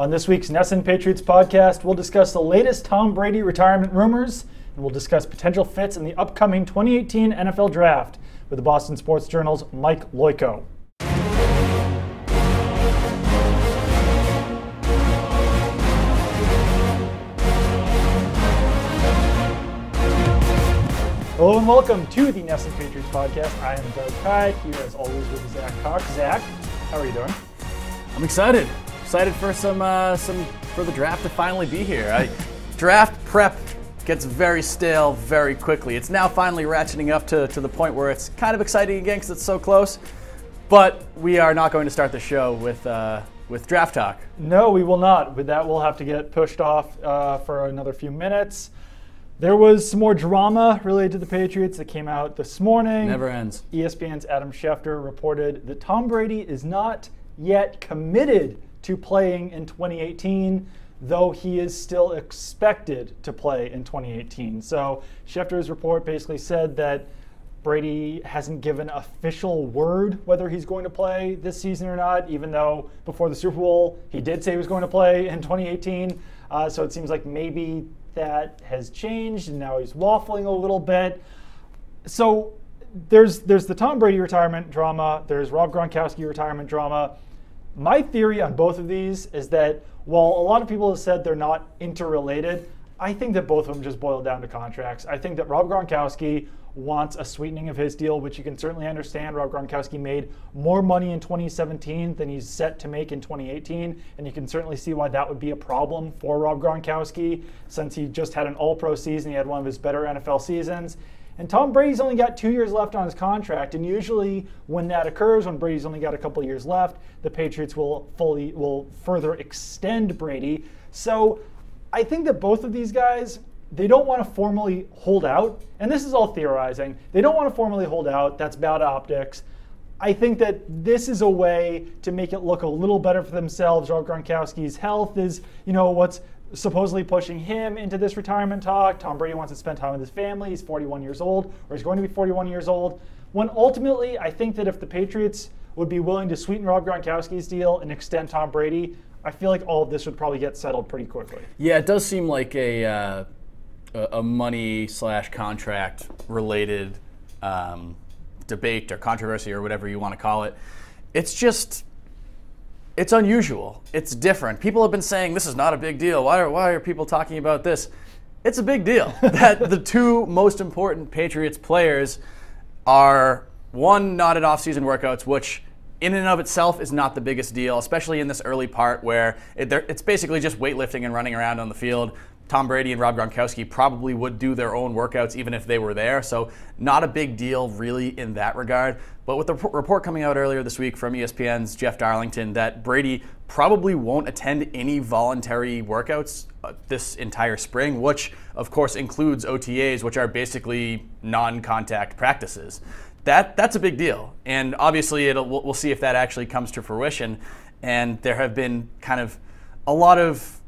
On this week's NESN Patriots podcast, we'll discuss the latest Tom Brady retirement rumors, and we'll discuss potential fits in the upcoming 2018 NFL Draft with the Boston Sports Journal's Mike Loyko. Hello and welcome to the NESN Patriots podcast. I am Doug Kai, here as always with Zach Cox. Zach, how are you doing? I'm excited. Excited for for the draft to finally be here. Draft prep gets very stale very quickly. It's now finally ratcheting up to the point where it's kind of exciting again because it's so close. But we are not going to start the show with draft talk. No, we will not. With that, we'll have to get pushed off for another few minutes. There was some more drama related to the Patriots that came out this morning. Never ends. ESPN's Adam Schefter reported that Tom Brady is not yet committed to playing in 2018, though he is still expected to play in 2018. So Schefter's report basically said that Brady hasn't given official word whether he's going to play this season or not, even though before the Super Bowl he did say he was going to play in 2018. So it seems like maybe that has changed and now he's waffling a little bit. So there's the Tom Brady retirement drama, there's Rob Gronkowski retirement drama. My theory on both of these is that while a lot of people have said they're not interrelated, I think that both of them just boil down to contracts. I think that Rob Gronkowski wants a sweetening of his deal, which you can certainly understand. Rob Gronkowski made more money in 2017 than he's set to make in 2018, and you can certainly see why that would be a problem for Rob Gronkowski since he just had an all-pro season. He had one of his better NFL seasons. And Tom Brady's only got 2 years left on his contract, and usually when that occurs, when Brady's only got a couple years left, the Patriots will further extend Brady. So I think that both of these guys, they don't want to formally hold out, and this is all theorizing. They don't want to formally hold out. That's bad optics. I think that this is a way to make it look a little better for themselves. Rob Gronkowski's health is, what's supposedly pushing him into this retirement talk. Tom Brady wants to spend time with his family. He's 41 years old, or he's going to be 41 years old. When ultimately, I think that if the Patriots would be willing to sweeten Rob Gronkowski's deal and extend Tom Brady, I feel like all of this would probably get settled pretty quickly. Yeah, it does seem like a money/contract related debate or controversy or whatever you want to call it. It's unusual. It's different. People have been saying this is not a big deal. Why are people talking about this? It's a big deal that the two most important Patriots players are, one, not at off-season workouts, which in and of itself is not the biggest deal, especially in this early part where it's basically just weightlifting and running around on the field. Tom Brady and Rob Gronkowski probably would do their own workouts even if they were there, so not a big deal really in that regard. But with the report coming out earlier this week from ESPN's Jeff Darlington that Brady probably won't attend any voluntary workouts this entire spring, which of course includes OTAs, which are basically non-contact practices. That's a big deal, and obviously we'll see if that actually comes to fruition. And there have been kind of a lot of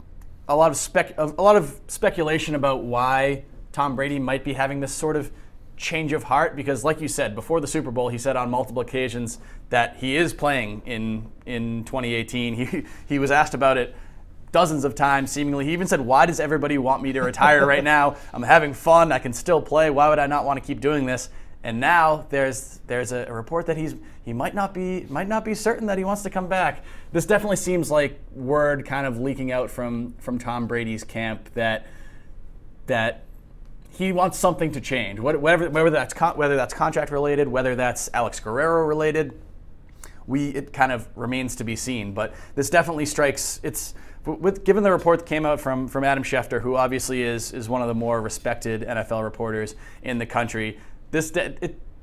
speculation about why Tom Brady might be having this sort of change of heart, because like you said, before the Super Bowl, he said on multiple occasions that he is playing in 2018. He was asked about it dozens of times, seemingly. He even said, "Why does everybody want me to retire right now? I'm having fun. I can still play. Why would I not want to keep doing this?" And now there's a report that he might not be certain that he wants to come back. This definitely seems like word kind of leaking out from Tom Brady's camp that he wants something to change. Whether that's contract related, whether that's Alex Guerrero related, it kind of remains to be seen. But this definitely strikes. Given the report that came out from Adam Schefter, who obviously is one of the more respected NFL reporters in the country.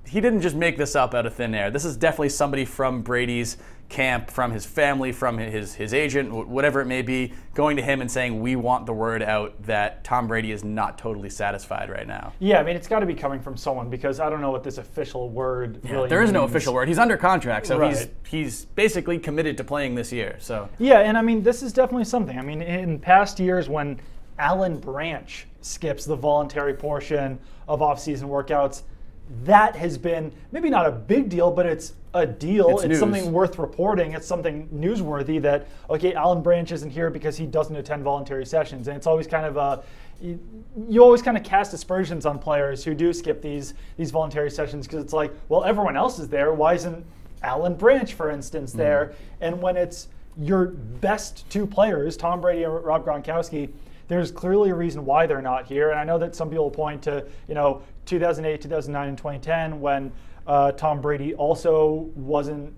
He didn't just make this up out of thin air. This is definitely somebody from Brady's camp, from his family, from his agent, whatever it may be, going to him and saying, we want the word out that Tom Brady is not totally satisfied right now. Yeah, I mean, it's got to be coming from someone, because I don't know what this official word really there is means. no official word. He's under contract, so right. he's basically committed to playing this year. So yeah, and I mean, this is definitely something. I mean, in past years when Alan Branch skips the voluntary portion of off-season workouts, that has been maybe not a big deal, but it's a deal. It's something worth reporting. It's something newsworthy that, okay, Alan Branch isn't here because he doesn't attend voluntary sessions. And it's always kind of you always kind of cast aspersions on players who do skip these voluntary sessions, because it's like, well, everyone else is there. Why isn't Alan Branch, for instance, there? And when it's your best two players, Tom Brady and Rob Gronkowski, there's clearly a reason why they're not here. And I know that some people point to 2008, 2009, and 2010 when Tom Brady also wasn't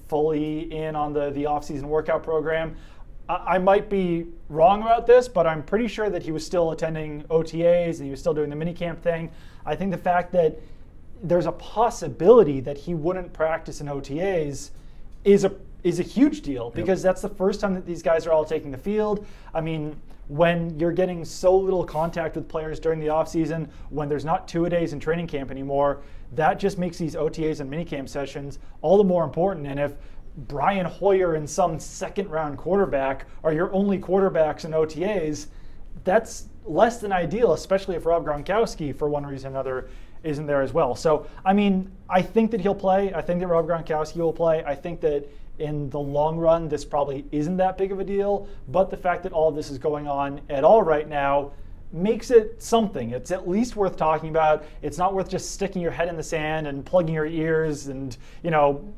fully in on the offseason workout program. I might be wrong about this, but I'm pretty sure that he was still attending OTAs and he was still doing the minicamp thing. I think the fact that there's a possibility that he wouldn't practice in OTAs is a huge deal, because that's the first time that these guys are all taking the field. I mean, when you're getting so little contact with players during the offseason, when there's not two-a-days in training camp anymore, that just makes these OTAs and minicamp sessions all the more important. And if Brian Hoyer and some second-round quarterback are your only quarterbacks in OTAs, that's less than ideal, especially if Rob Gronkowski, for one reason or another, isn't there as well. So, I mean, I think that he'll play. I think that Rob Gronkowski will play. I think that in the long run, this probably isn't that big of a deal, but the fact that all of this is going on at all right now makes it something. It's at least worth talking about. It's not worth just sticking your head in the sand and plugging your ears and,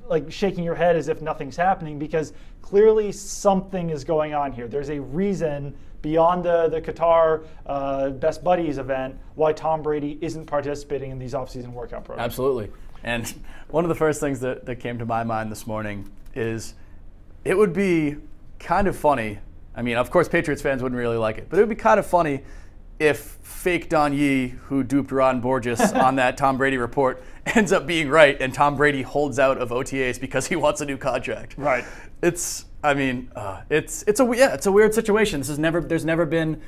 like shaking your head as if nothing's happening, because clearly something is going on here. There's a reason beyond the Qatar Best Buddies event why Tom Brady isn't participating in these offseason workout programs. Absolutely. And one of the first things that came to my mind this morning is it would be kind of funny. I mean, of course, Patriots fans wouldn't really like it, but it would be kind of funny if fake Don Yee, who duped Ron Borges on that Tom Brady report, ends up being right and Tom Brady holds out of OTAs because he wants a new contract. Right. It's a weird situation. There's never been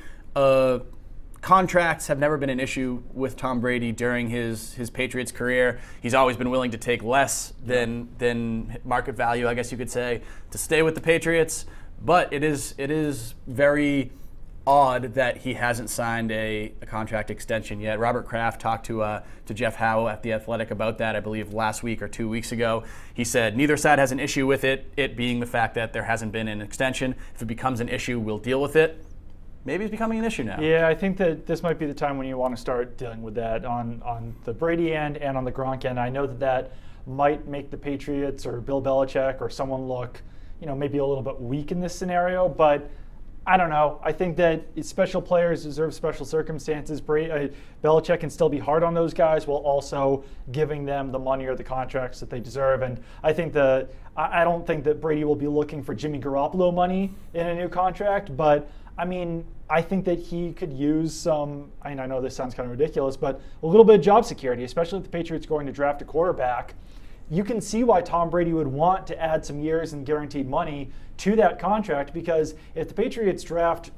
contracts have never been an issue with Tom Brady during his Patriots career. He's always been willing to take less than market value, I guess you could say, to stay with the Patriots. But it is very odd that he hasn't signed a contract extension yet. Robert Kraft talked to Jeff Howe at The Athletic about that, I believe, last week or 2 weeks ago. He said neither side has an issue with it being the fact that there hasn't been an extension. If it becomes an issue, we'll deal with it. Maybe it's becoming an issue now. Yeah, I think that this might be the time when you want to start dealing with that on the Brady end and on the Gronk end. I know that might make the Patriots or Bill Belichick or someone look, maybe a little bit weak in this scenario, but I don't know. I think that special players deserve special circumstances. Belichick can still be hard on those guys while also giving them the money or the contracts that they deserve. And I think I don't think that Brady will be looking for Jimmy Garoppolo money in a new contract, but I mean, I think that he could use some, I know this sounds kind of ridiculous, but a little bit of job security, especially if the Patriots are going to draft a quarterback. You can see why Tom Brady would want to add some years and guaranteed money to that contract, because if the Patriots draft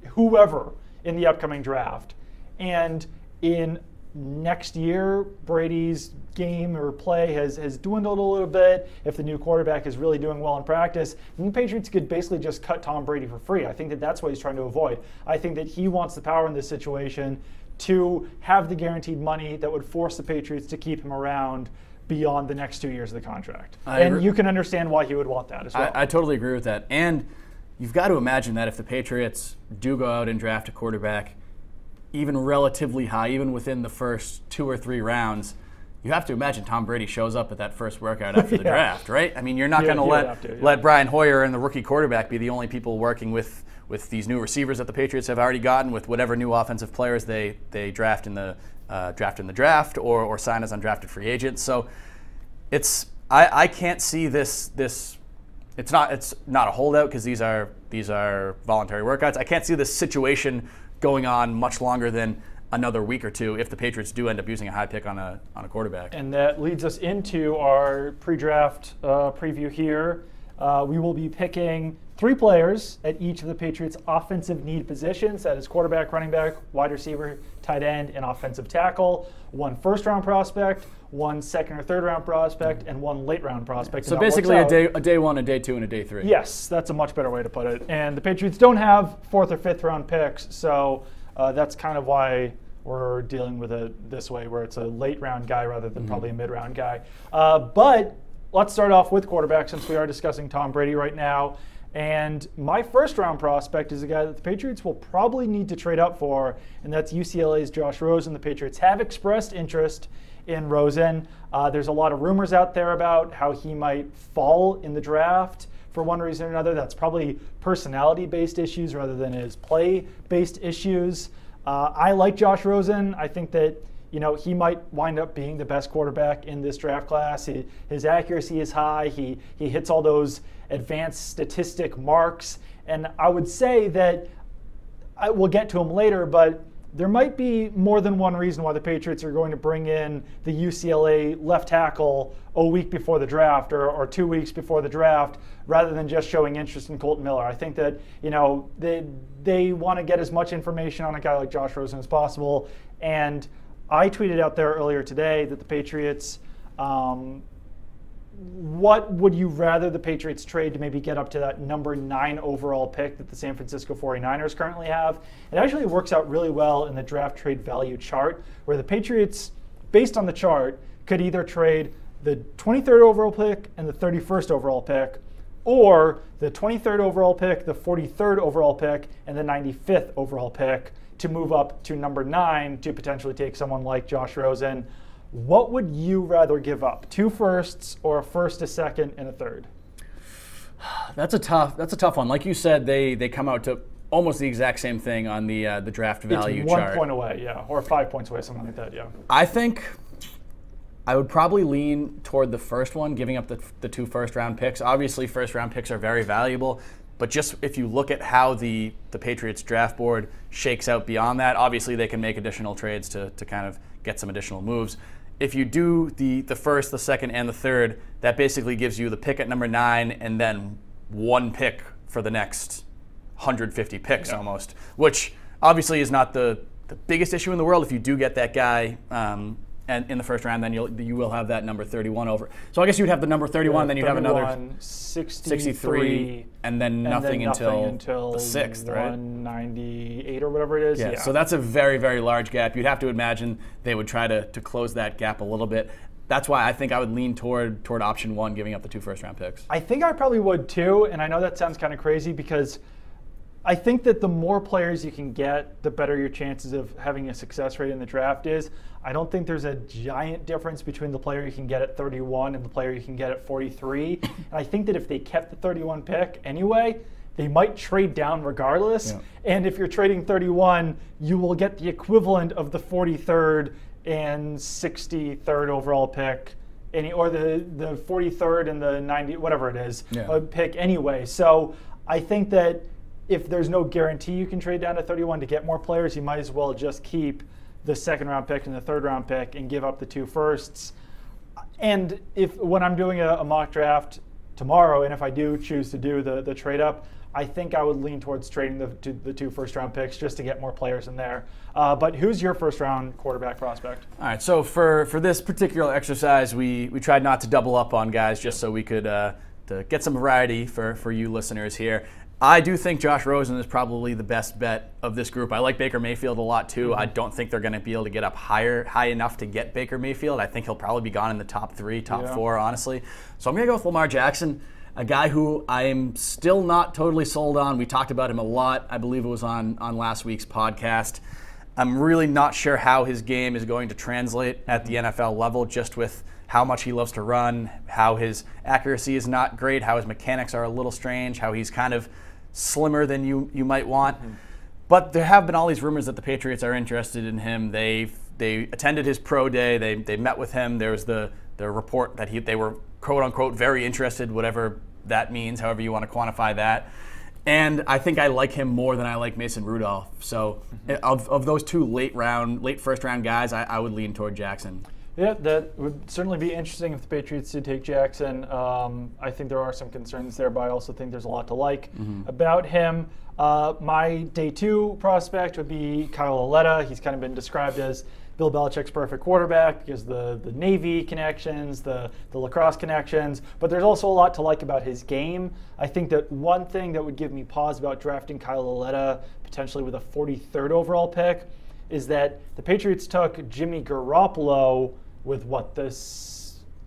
whoever in the upcoming draft, and in next year Brady's game or play has dwindled a little bit, if the new quarterback is really doing well in practice, then the Patriots could basically just cut Tom Brady for free. I think that that's what he's trying to avoid. I think that he wants the power in this situation to have the guaranteed money that would force the Patriots to keep him around beyond the next 2 years of the contract. And you can understand why he would want that as well. I totally agree with that. And you've got to imagine that if the Patriots do go out and draft a quarterback, even relatively high, even within the first 2 or 3 rounds, you have to imagine Tom Brady shows up at that first workout after the draft, right? I mean, you're not going to let Brian Hoyer and the rookie quarterback be the only people working with these new receivers that the Patriots have already gotten, with whatever new offensive players they draft in the draft or sign as undrafted free agents. So I can't see this. It's not a holdout because these are voluntary workouts. I can't see this situation going on much longer than another week or two if the Patriots do end up using a high pick on a quarterback. And that leads us into our pre-draft preview here. We will be picking 3 players at each of the Patriots' offensive need positions. That is quarterback, running back, wide receiver, tight end, and offensive tackle. 1 first-round prospect, 1 second or third-round prospect, and 1 late-round prospect. So basically a day 1, a day 2, and a day 3. Yes, that's a much better way to put it. And the Patriots don't have 4th or 5th round picks, so that's kind of why we're dealing with it this way, where it's a late round guy rather than probably a mid round guy. But let's start off with quarterback, since we are discussing Tom Brady right now. And my first round prospect is a guy that the Patriots will probably need to trade up for, and that's UCLA's Josh Rosen. The Patriots have expressed interest in Rosen. There's a lot of rumors out there about how he might fall in the draft for one reason or another. That's probably personality-based issues rather than his play-based issues. I like Josh Rosen. I think that he might wind up being the best quarterback in this draft class. His accuracy is high. He hits all those advanced statistic marks. And I would say that we'll get to him later, but there might be more than one reason why the Patriots are going to bring in the UCLA left tackle a week before the draft or 2 weeks before the draft, rather than just showing interest in Colton Miller. I think that they want to get as much information on a guy like Josh Rosen as possible. And I tweeted out there earlier today that the Patriots, what would you rather the Patriots trade to maybe get up to that number 9 overall pick that the San Francisco 49ers currently have? It actually works out really well in the draft trade value chart, where the Patriots, based on the chart, could either trade the 23rd overall pick and the 31st overall pick, or the 23rd overall pick, the 43rd overall pick, and the 95th overall pick to move up to number 9 to potentially take someone like Josh Rosen. What would you rather give up? 2 firsts or a first, a second, and a third? That's a tough one. Like you said, they come out to almost the exact same thing on the draft value it's chart. 1 point away, yeah, or 5 points away, something like that, yeah. I think I would probably lean toward the first one, giving up the 2 first-round picks. Obviously, first-round picks are very valuable, but just if you look at how the Patriots draft board shakes out beyond that, obviously they can make additional trades to kind of get some additional moves. If you do the first, the second, and the third, that basically gives you the pick at number 9 and then 1 pick for the next 150 picks almost, which obviously is not the biggest issue in the world. If you do get that guy and in the first round, then you will have that number 31 over. So I guess you'd have the number 31, then you'd have another 63, and then nothing until the 6th, right? 198 or whatever it is. Yeah, so that's a very, very large gap. You'd have to imagine they would try to close that gap a little bit. That's why I think I would lean toward option 1, giving up the 2 first-round picks. I think I probably would too, and I know that sounds kind of crazy because I think that the more players you can get, the better your chances of having a success rate in the draft is. I don't think there's a giant difference between the player you can get at 31 and the player you can get at 43. And I think that if they kept the 31 pick anyway, they might trade down regardless. Yeah. And if you're trading 31, you will get the equivalent of the 43rd and 63rd overall pick, or the 43rd and the 90, whatever it is, pick anyway. So I think that if there's no guarantee you can trade down to 31 to get more players, you might as well just keep the 2nd-round pick and the 3rd-round pick and give up the 2 firsts. And when I'm doing a mock draft tomorrow, and if I do choose to do the trade up, I think I would lean towards trading the 2 first-round picks just to get more players in there. But who's your first-round quarterback prospect? All right, so for this particular exercise, we tried not to double up on guys just so we could to get some variety for you listeners here. I do think Josh Rosen is probably the best bet of this group. I like Baker Mayfield a lot too. I don't think they're going to be able to get up high enough to get Baker Mayfield. I think he'll probably be gone in the top 3, top 4, honestly. So I'm going to go with Lamar Jackson, a guy who I'm still not totally sold on. We talked about him a lot. I believe it was on last week's podcast. I'm really not sure how his game is going to translate at the NFL level, just with how much he loves to run, how his accuracy is not great, how his mechanics are a little strange, how he's kind of slimmer than you might want. But there have been all these rumors that the Patriots are interested in him. They attended his pro day. They met with him. There was the report that they were quote unquote very interested, whatever that means, however you want to quantify that. And I think I like him more than I like Mason Rudolph. So of those 2 late first round guys, I would lean toward Jackson. Yeah, that would certainly be interesting if the Patriots did take Jackson. I think there are some concerns there, but I also think there's a lot to like about him. My day 2 prospect would be Kyle Aletta. He's kind of been described as Bill Belichick's perfect quarterback because the Navy connections, the lacrosse connections, but there's also a lot to like about his game. I think that one thing that would give me pause about drafting Kyle Aletta potentially with a 43rd overall pick is that the Patriots took Jimmy Garoppolo with what, the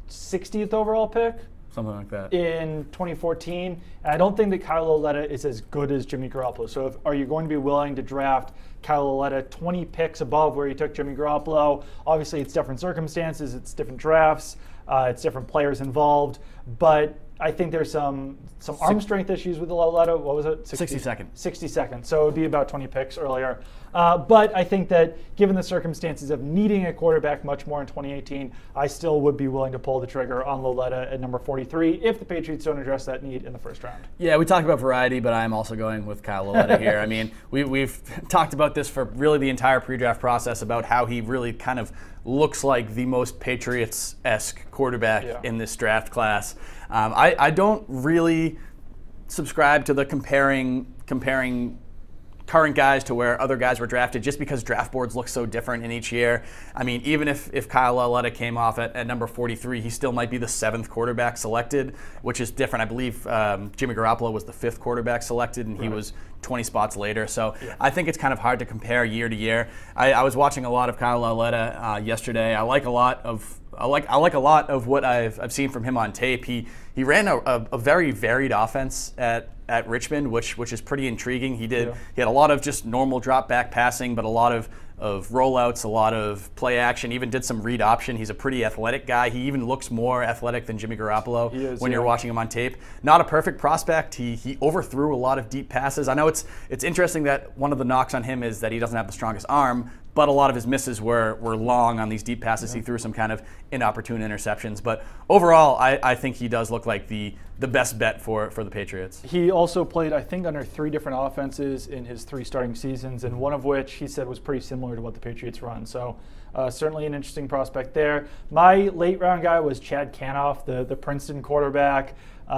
60th overall pick? Something like that. In 2014. And I don't think that Kyle Lauletta is as good as Jimmy Garoppolo. So are you going to be willing to draft Kyle Lauletta 20 picks above where you took Jimmy Garoppolo? Obviously, it's different circumstances. It's different drafts. It's different players involved. But I think there's some arm strength issues with the Lauletta. What was it? 60 seconds. 60 seconds. So it would be about 20 picks earlier. But I think that given the circumstances of needing a quarterback much more in 2018, I still would be willing to pull the trigger on Lauletta at number 43 if the Patriots don't address that need in the first round. Yeah, we talked about variety, but I'm also going with Kyle Lauletta here. I mean, we've talked about this for really the entire pre-draft process about how he really kind of looks like the most Patriots-esque quarterback in this draft class. I don't really subscribe to the comparing current guys to where other guys were drafted just because draft boards look so different in each year. I mean, even if Kyle Lauletta came off at number 43, he still might be the 7th quarterback selected, which is different. I believe Jimmy Garoppolo was the 5th quarterback selected, and he was 20 spots later. So I think it's kind of hard to compare year to year. I was watching a lot of Kyle Lauletta yesterday. I like a lot of what I've seen from him on tape. He ran a very varied offense at Richmond, which is pretty intriguing. He had a lot of just normal drop back passing, but a lot of rollouts, a lot of play action, even did some read option. He's a pretty athletic guy. He even looks more athletic than Jimmy Garoppolo when you're watching him on tape. Not a perfect prospect. He overthrew a lot of deep passes. I know it's interesting that one of the knocks on him is that he doesn't have the strongest arm, but a lot of his misses were long on these deep passes. He threw some kind of inopportune interceptions. But overall, I think he does look like the best bet for the Patriots. He also played, I think, under 3 different offenses in his 3 starting seasons, and one of which he said was pretty similar to what the Patriots run. So certainly an interesting prospect there. My late round guy was Chad Canoff, the Princeton quarterback.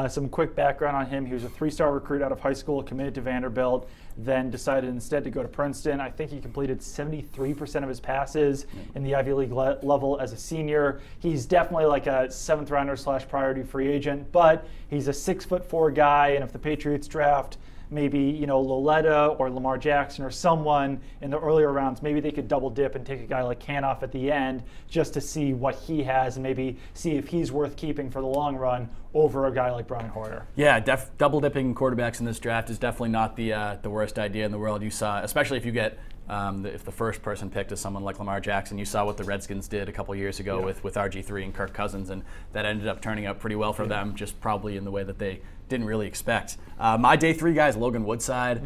Some quick background on him. He was a 3-star recruit out of high school, committed to Vanderbilt, then decided instead to go to Princeton. I think he completed 73% of his passes in the Ivy League level as a senior. He's definitely like a 7th rounder / priority free agent, but he's a 6'4" guy, and if the Patriots draft maybe Lauletta or Lamar Jackson or someone in the earlier rounds, maybe they could double dip and take a guy like Canoff at the end just to see what he has and maybe see if he's worth keeping for the long run over a guy like Brian Hoyer. Yeah, double dipping quarterbacks in this draft is definitely not the worst idea in the world. You saw, especially if you get if the first person picked is someone like Lamar Jackson, you saw what the Redskins did a couple years ago with RG3 and Kirk Cousins, and that ended up turning out pretty well for them, just probably in the way that they didn't really expect. My day 3 guy is Logan Woodside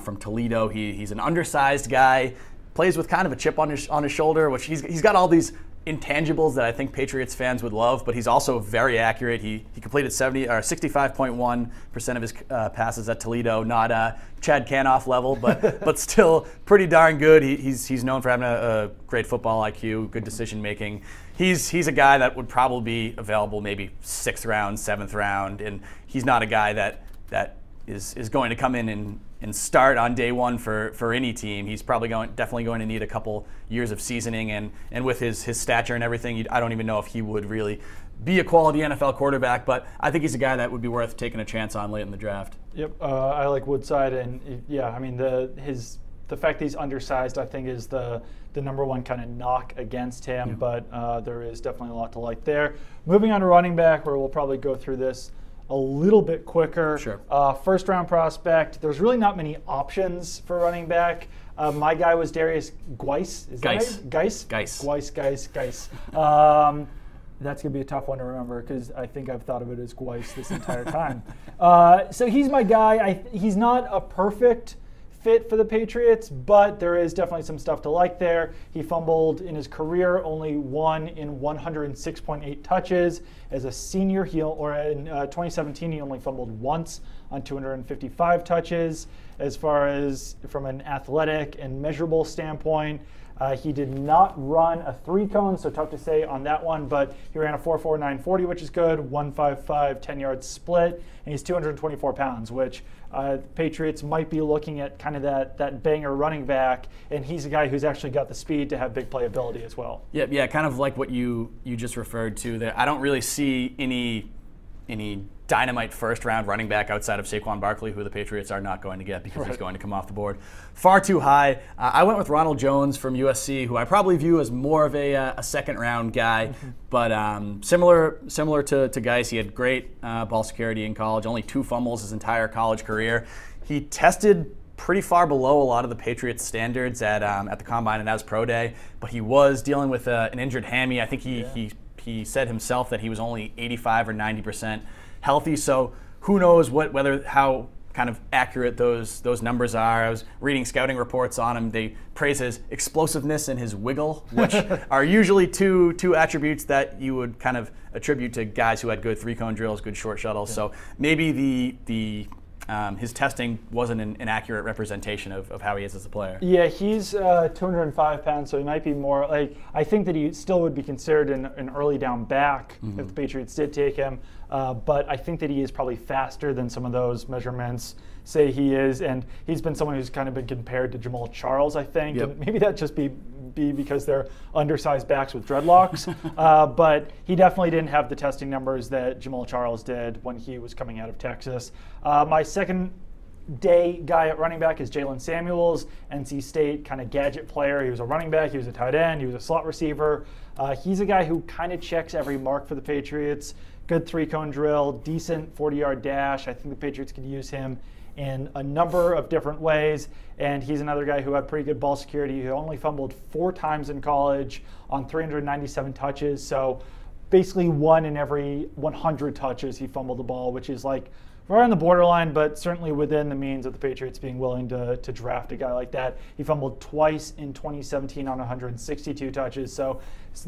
from Toledo. He's an undersized guy, plays with kind of a chip on his shoulder, which he's got all these intangibles that I think Patriots fans would love, but he's also very accurate. He completed 65.1% of his passes at Toledo, not Chad Canoff level, but still pretty darn good. He's known for having a great football IQ, good decision making. He's a guy that would probably be available maybe 6th round, 7th round, and he's not a guy that is going to come in and start on day 1 for any team. He's probably definitely going to need a couple years of seasoning, and with his stature and everything, I don't even know if he would really be a quality NFL quarterback, but I think he's a guy that would be worth taking a chance on late in the draft. Yep, I like Woodside, and yeah, I mean the fact that he's undersized, I think, is the number one kind of knock against him, but there is definitely a lot to like there. Moving on to running back, where we'll probably go through this a little bit quicker. Sure. 1st round prospect. There's really not many options for running back. My guy was Darius Geis. Is that right? Geis. That's going to be a tough one to remember because I think I've thought of it as Geis this entire time. So he's my guy. He's not a perfect fit for the Patriots, but there is definitely some stuff to like there. He fumbled in his career only 1 in 106.8 touches. As a senior, in 2017, he only fumbled once on 255 touches. As far as from an athletic and measurable standpoint, he did not run a 3-cone, so tough to say on that one, but he ran a 4.49 40, which is good, 1.55 10-yard split, and he's 224 pounds, which Patriots might be looking at kind of that banger running back, and he's a guy who's actually got the speed to have big playability as well. Yeah, kind of like what you just referred to there. I don't really see any any dynamite first-round running back outside of Saquon Barkley, who the Patriots are not going to get because he's going to come off the board far too high. I went with Ronald Jones from USC, who I probably view as more of a second-round guy, but similar to Geis, he had great ball security in college, only 2 fumbles his entire college career. He tested pretty far below a lot of the Patriots standards at the Combine and as Pro Day, but he was dealing with an injured hammy. I think he said himself that he was only 85 or 90% healthy, so who knows how kind of accurate those numbers are. I was reading scouting reports on him. They praise his explosiveness and his wiggle, which are usually two attributes that you would kind of attribute to guys who had good 3-cone drills, good short shuttles. So maybe his testing wasn't an accurate representation of how he is as a player. Yeah, he's 205 pounds, so he might be more like, I think that he still would be considered an early down back if the Patriots did take him. But I think that he is probably faster than some of those measurements say he is, and he's been someone who's kind of been compared to Jamal Charles, I think. Yep. And maybe that just be because they're undersized backs with dreadlocks. But he definitely didn't have the testing numbers that Jamal Charles did when he was coming out of Texas. My second day guy at running back is Jalen Samuels, NC State kind of gadget player. He was a running back, he was a tight end, he was a slot receiver. He's a guy who kind of checks every mark for the Patriots. Good 3-cone drill, decent 40-yard dash. I think the Patriots could use him in a number of different ways. And he's another guy who had pretty good ball security. He only fumbled 4 times in college on 397 touches. So basically 1 in every 100 touches he fumbled the ball, which is like right on the borderline, but certainly within the means of the Patriots being willing to draft a guy like that. He fumbled twice in 2017 on 162 touches, so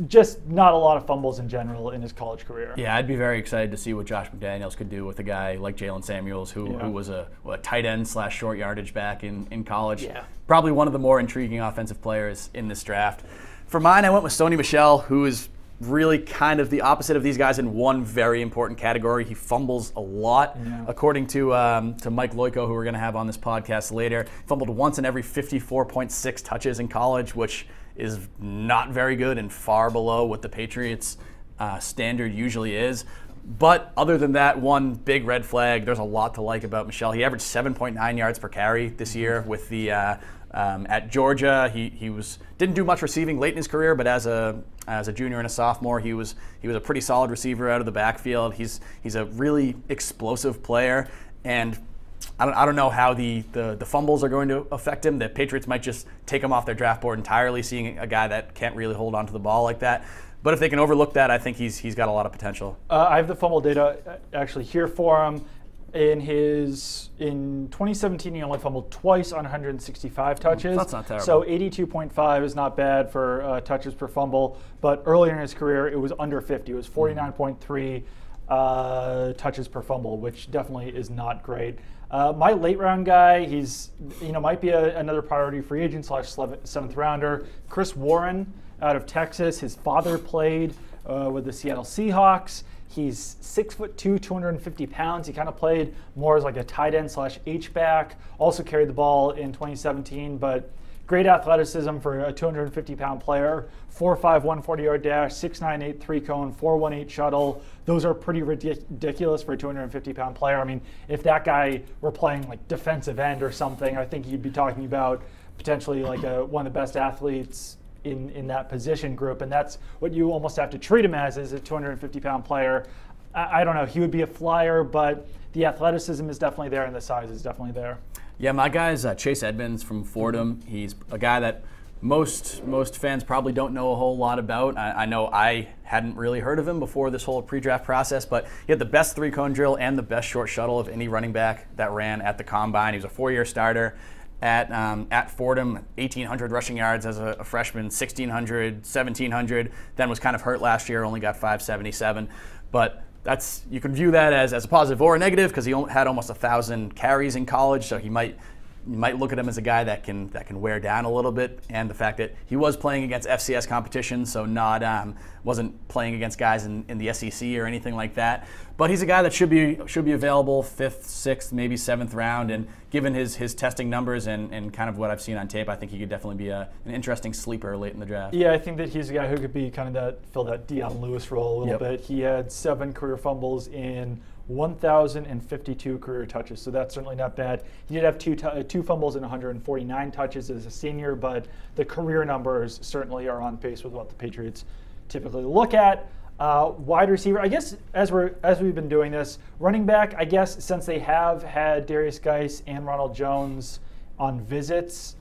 just not a lot of fumbles in general in his college career. Yeah, I'd be very excited to see what Josh McDaniels could do with a guy like Jalen Samuels, who was a tight end / short yardage back in college. Yeah. Probably one of the more intriguing offensive players in this draft. For mine, I went with Sony Michel, who is really kind of the opposite of these guys in one very important category. He fumbles a lot. Yeah. According to Mike Loyko, who we're going to have on this podcast later, fumbled once in every 54.6 touches in college, which is not very good and far below what the Patriots standard usually is. But other than that, one big red flag, there's a lot to like about Michel. He averaged 7.9 yards per carry this year with the at Georgia. He didn't do much receiving late in his career, but as a junior and a sophomore, he was a pretty solid receiver out of the backfield. He's a really explosive player, and I don't know how the fumbles are going to affect him. The Patriots might just take him off their draft board entirely, seeing a guy that can't really hold onto the ball like that. But if they can overlook that, I think he's got a lot of potential. I have the fumble data actually here for him. In 2017, he only fumbled twice on 165 touches. That's not terrible. So 82.5 is not bad for touches per fumble. But earlier in his career, it was under 50. It was 49.3 touches per fumble, which definitely is not great. My late round guy, he's might be another priority free agent / 7th rounder. Chris Warren out of Texas. His father played with the Seattle Seahawks. He's 6'2", 250 pounds. He kind of played more as like a tight end / H-back. Also carried the ball in 2017, but great athleticism for a 250-pound player. 4.5, 140-yard dash, 6.98 3-cone, 4.18 shuttle. Those are pretty ridiculous for a 250-pound player. I mean, if that guy were playing like defensive end or something, I think you'd be talking about potentially like one of the best athletes in that position group, and that's what you almost have to treat him as a 250-pound player. I don't know. He would be a flyer, but the athleticism is definitely there and the size is definitely there. Yeah, my guy is Chase Edmonds from Fordham. He's a guy that most fans probably don't know a whole lot about. I know I hadn't really heard of him before this whole pre-draft process, but he had the best 3-cone drill and the best short shuttle of any running back that ran at the Combine. He was a 4-year starter at Fordham, 1,800 rushing yards as a freshman, 1,600, 1,700, then was kind of hurt last year, only got 577. But you can view that as a positive or a negative because he had almost 1,000 carries in college, so you might look at him as a guy that can wear down a little bit, and the fact that he was playing against FCS competition, so wasn't playing against guys in the SEC or anything like that. But he's a guy that should be available 5th, 6th, maybe 7th round. And given his testing numbers and kind of what I've seen on tape, I think he could definitely be an interesting sleeper late in the draft. Yeah, I think that he's a guy who could be kind of fill that Deion Lewis role a little bit. He had 7 career fumbles in 1,052 career touches, so that's certainly not bad. He did have two fumbles in 149 touches as a senior, but the career numbers certainly are on pace with what the Patriots typically look at. Wide receiver, I guess as we've been doing this, running back, I guess since they have had Darius Geis and Ronald Jones on visits,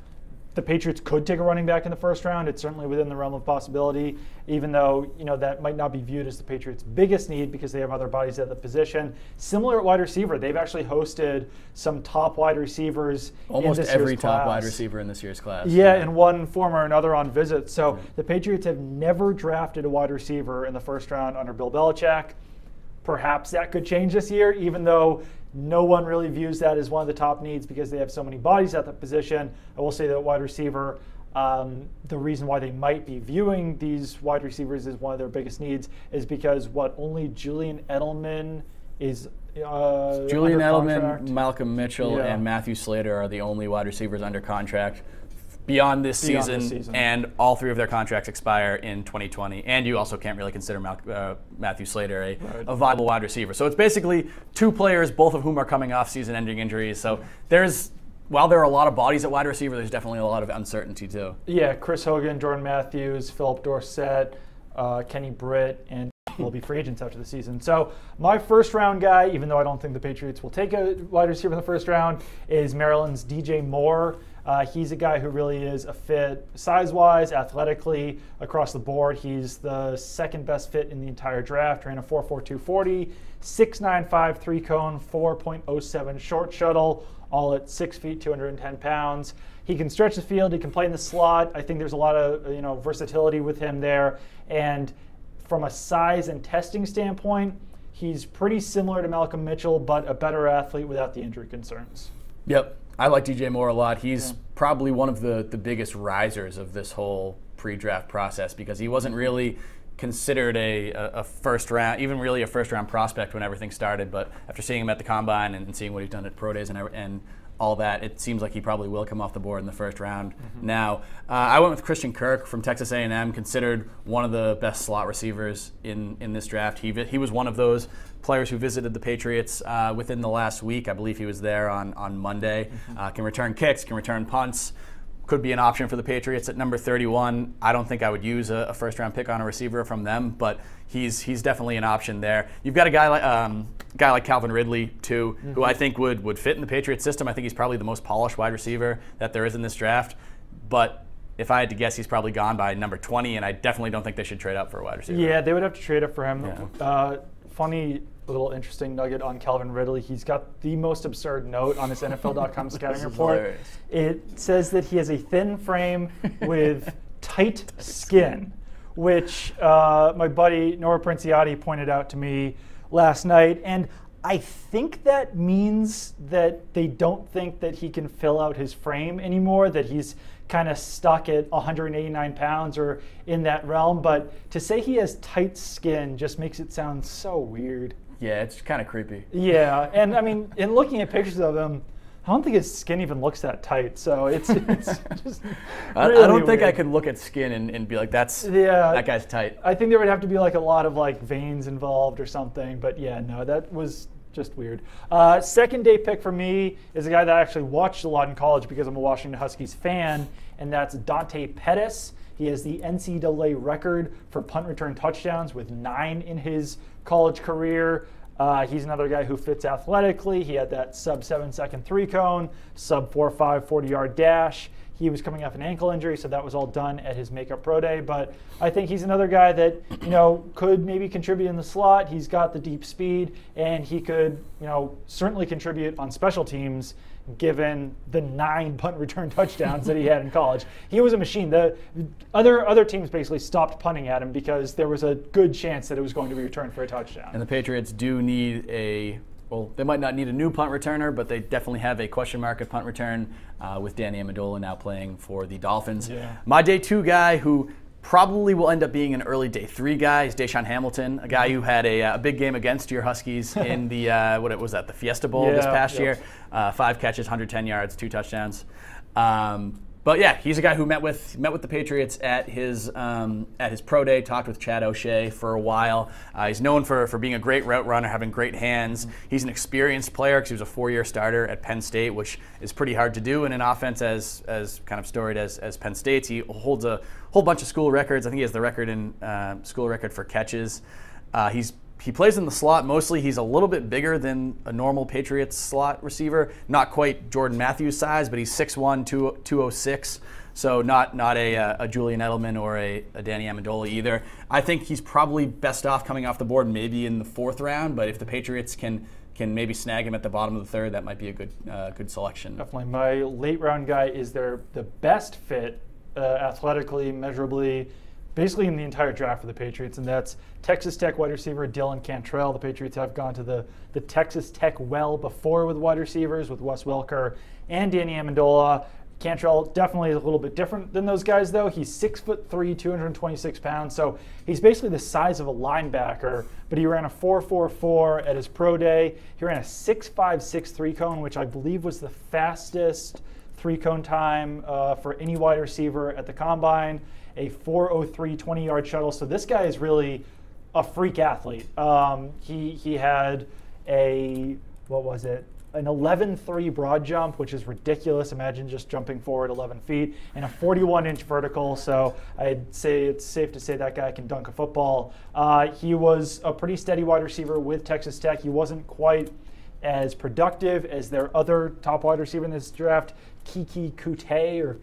the Patriots could take a running back in the first round. It's certainly within the realm of possibility, even though that might not be viewed as the Patriots' biggest need because they have other bodies at the position. Similar at wide receiver, they've actually hosted some top wide receivers. Almost in this every year's top class. wide receiver in this year's class. Yeah, in one form or another on visit. So the Patriots have never drafted a wide receiver in the first round under Bill Belichick. Perhaps that could change this year, even though no one really views that as one of the top needs because they have so many bodies at the position. I will say that wide receiver, the reason why they might be viewing these wide receivers as one of their biggest needs is because only Julian Edelman is Julian under Edelman, contract. Malcolm Mitchell, and Matthew Slater are the only wide receivers under contract beyond this season, and all 3 of their contracts expire in 2020. And you also can't really consider Matthew Slater a viable wide receiver. So it's basically 2 players, both of whom are coming off season-ending injuries. So while there are a lot of bodies at wide receiver, there's definitely a lot of uncertainty too. Yeah, Chris Hogan, Jordan Matthews, Philip Dorsett, Kenny Britt, and will be free agents after the season. So my first round guy, even though I don't think the Patriots will take a wide receiver in the first round, is Maryland's DJ Moore. He's a guy who really is a fit size-wise, athletically, across the board. He's the second best fit in the entire draft. Ran a 4.42 40, 6.95 3-cone, 4.07 short shuttle, all at 6 feet, 210 pounds. He can stretch the field. He can play in the slot. I think there's a lot of versatility with him there. And from a size and testing standpoint, he's pretty similar to Malcolm Mitchell, but a better athlete without the injury concerns. Yep. I like DJ Moore a lot. He's probably one of the biggest risers of this whole pre-draft process because he wasn't really considered a first round, even really a first round prospect when everything started. But after seeing him at the combine and seeing what he's done at pro days and all that, it seems like he probably will come off the board in the first round. Now, I went with Christian Kirk from Texas A&M, considered one of the best slot receivers in this draft. He was one of those players who visited the Patriots within the last week. I believe he was there on Monday. Can return kicks, can return punts. Could be an option for the Patriots at number 31. I don't think I would use a first-round pick on a receiver from them, but he's definitely an option there. You've got a guy like Calvin Ridley too, who I think would fit in the Patriots system. I think he's probably the most polished wide receiver that there is in this draft. But if I had to guess, he's probably gone by number 20, and I definitely don't think they should trade up for a wide receiver. Yeah, they would have to trade up for him. Yeah. Funny little interesting nugget on Calvin Ridley. He's got the most absurd note on his NFL.com scouting report. Hilarious. It says that he has a thin frame with tight skin, which my buddy Nora Princiati pointed out to me last night. And I think that means that they don't think that he can fill out his frame anymore, that he's kind of stuck at 189 pounds or in that realm. But to say he has tight skin just makes it sound so weird. Yeah, it's kind of creepy. Yeah, and I mean, in looking at pictures of him, I don't think his skin even looks that tight. So it's just I don't think I could look at skin and be like, that guy's tight. I think there would have to be like a lot of like veins involved or something. But yeah, no, that was just weird. Second day pick for me is a guy that I actually watched a lot in college because I'm a Washington Huskies fan, and that's Dante Pettis. He has the NCAA record for punt return touchdowns with 9 in his college career. He's another guy who fits athletically. He had that sub 7-second 3-cone, sub 4.5 40-yard dash. He was coming off an ankle injury, so that was all done at his makeup pro day. But I think he's another guy that could maybe contribute in the slot. He's got the deep speed, and he could certainly contribute on special teams, given the 9 punt return touchdowns that he had in college. He was a machine. The other teams basically stopped punting at him because there was a good chance that it was going to be returned for a touchdown. And the Patriots do need they might not need a new punt returner, but they definitely have a question mark at punt return with Danny Amendola now playing for the Dolphins. Yeah. My day 2 guy who probably will end up being an early day 3 guy. He's Deshaun Hamilton, a guy who had a big game against your Huskies in the what was that, the Fiesta Bowl this past year. 5 catches, 110 yards, 2 touchdowns. But yeah, he's a guy who met with the Patriots at his pro day, talked with Chad O'Shea for a while. He's known for being a great route runner, having great hands. He's an experienced player because he was a 4-year starter at Penn State, which is pretty hard to do in an offense as kind of storied as Penn State's. He holds a whole bunch of school records. I think he has the record in school record for catches. He plays in the slot mostly. He's a little bit bigger than a normal Patriots slot receiver. Not quite Jordan Matthews size, but he's 6'1", 206. So not a Julian Edelman or a Danny Amendola either. I think he's probably best off coming off the board maybe in the 4th round, but if the Patriots can maybe snag him at the bottom of the 3rd, that might be a good selection. Definitely. My late round guy is the best fit athletically, measurably, basically in the entire draft for the Patriots, and that's Texas Tech wide receiver Dylan Cantrell. The Patriots have gone to the Texas Tech well before with wide receivers, with Wes Welker and Danny Amendola. Cantrell definitely a little bit different than those guys, though. He's 6'3", 226 pounds, so he's basically the size of a linebacker, but he ran a 4.44 at his pro day. He ran a 6.5, 6.3 cone, which I believe was the fastest 3-cone time for any wide receiver at the Combine. A 4.03 20-yard shuttle. So this guy is really a freak athlete. He had an 11.3 broad jump, which is ridiculous. Imagine just jumping forward 11 feet, and a 41-inch vertical. So I'd say it's safe to say that guy can dunk a football. He was a pretty steady wide receiver with Texas Tech. He wasn't quite as productive as their other top wide receiver in this draft, Kiki Kuti or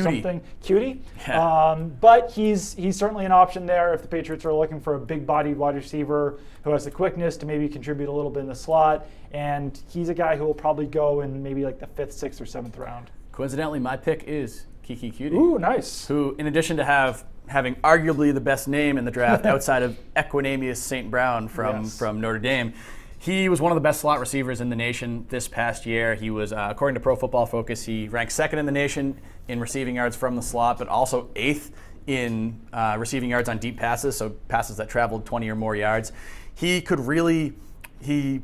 something. Cutie. Yeah. But he's certainly an option there if the Patriots are looking for a big-bodied wide receiver who has the quickness to maybe contribute a little bit in the slot. And he's a guy who will probably go in maybe like the 5th, 6th, or 7th round. Coincidentally, my pick is Kiki Kuti. Ooh, nice. Who, in addition to having arguably the best name in the draft outside of Equinemius St. Brown from Notre Dame, he was one of the best slot receivers in the nation this past year. He was, according to Pro Football Focus, he ranked 2nd in the nation in receiving yards from the slot, but also 8th in receiving yards on deep passes, so passes that traveled 20 or more yards. He could really, he